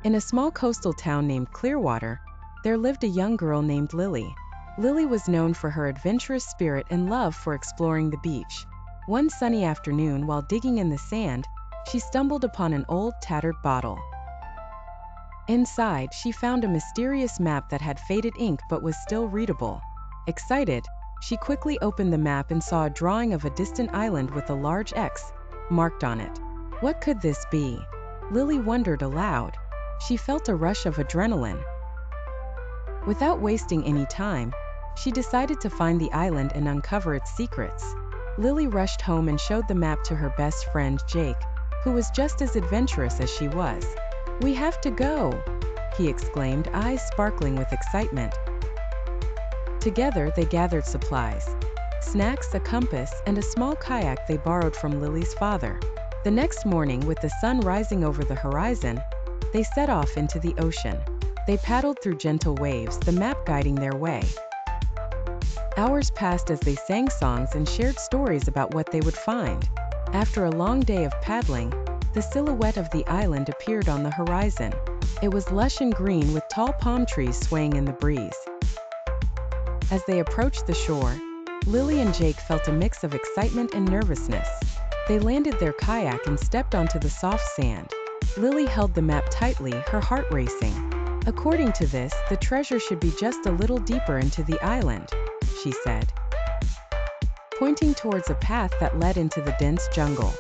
In a small coastal town named Clearwater, there lived a young girl named Lily. Lily was known for her adventurous spirit and love for exploring the beach. One sunny afternoon, while digging in the sand, she stumbled upon an old, tattered bottle. Inside, she found a mysterious map that had faded ink but was still readable. Excited, she quickly opened the map and saw a drawing of a distant island with a large X marked on it. What could this be? Lily wondered aloud. She felt a rush of adrenaline. Without wasting any time, she decided to find the island and uncover its secrets. Lily rushed home and showed the map to her best friend Jake, who was just as adventurous as she was. "We have to go!" he exclaimed, eyes sparkling with excitement. Together they gathered supplies, snacks, a compass, and a small kayak they borrowed from Lily's father. The next morning, with the sun rising over the horizon, they set off into the ocean. They paddled through gentle waves, the map guiding their way. Hours passed as they sang songs and shared stories about what they would find. After a long day of paddling, the silhouette of the island appeared on the horizon. It was lush and green with tall palm trees swaying in the breeze. As they approached the shore, Lily and Jake felt a mix of excitement and nervousness. They landed their kayak and stepped onto the soft sand. Lily held the map tightly, her heart racing. "According to this, the treasure should be just a little deeper into the island," she said, pointing towards a path that led into the dense jungle.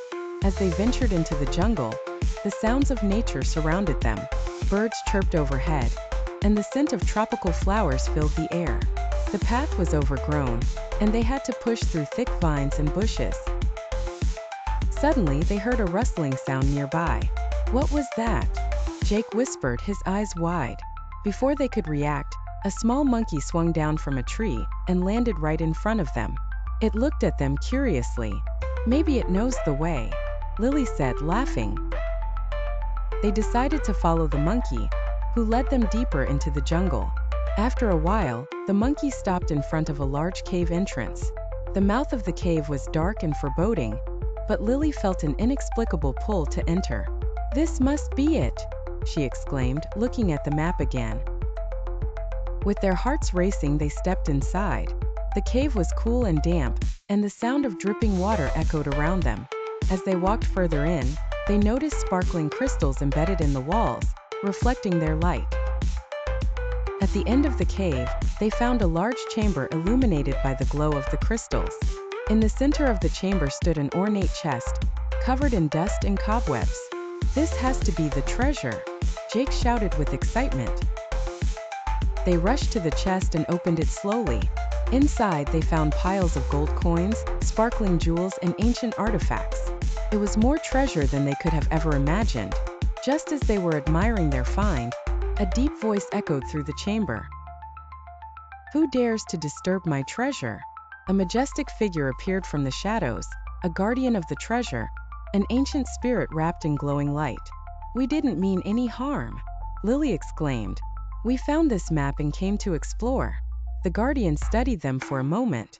As they ventured into the jungle, the sounds of nature surrounded them. Birds chirped overhead, and the scent of tropical flowers filled the air. The path was overgrown, and they had to push through thick vines and bushes. Suddenly, they heard a rustling sound nearby. "What was that?" Jake whispered, his eyes wide. Before they could react, a small monkey swung down from a tree and landed right in front of them. It looked at them curiously. "Maybe it knows the way," Lily said, laughing. They decided to follow the monkey, who led them deeper into the jungle. After a while, the monkey stopped in front of a large cave entrance. The mouth of the cave was dark and foreboding, but Lily felt an inexplicable pull to enter. "This must be it," she exclaimed, looking at the map again. With their hearts racing, they stepped inside. The cave was cool and damp, and the sound of dripping water echoed around them. As they walked further in, they noticed sparkling crystals embedded in the walls, reflecting their light. At the end of the cave, they found a large chamber illuminated by the glow of the crystals. In the center of the chamber stood an ornate chest, covered in dust and cobwebs. "This has to be the treasure," Jake shouted with excitement. They rushed to the chest and opened it slowly. Inside, they found piles of gold coins, sparkling jewels, and ancient artifacts. It was more treasure than they could have ever imagined. Just as they were admiring their find, a deep voice echoed through the chamber. "Who dares to disturb my treasure?" A majestic figure appeared from the shadows, a guardian of the treasure, an ancient spirit wrapped in glowing light. "We didn't mean any harm," Lily exclaimed. "We found this map and came to explore." The guardian studied them for a moment.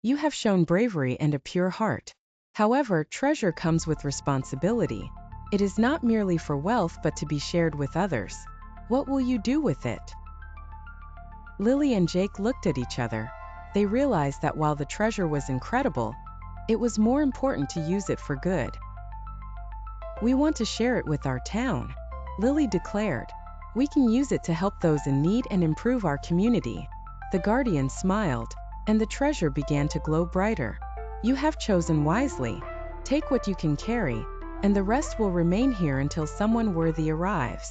"You have shown bravery and a pure heart. However, treasure comes with responsibility. It is not merely for wealth but to be shared with others. What will you do with it?" Lily and Jake looked at each other. They realized that while the treasure was incredible, it was more important to use it for good. "We want to share it with our town," Lily declared. "We can use it to help those in need and improve our community." The guardian smiled, and the treasure began to glow brighter. "You have chosen wisely. Take what you can carry, and the rest will remain here until someone worthy arrives."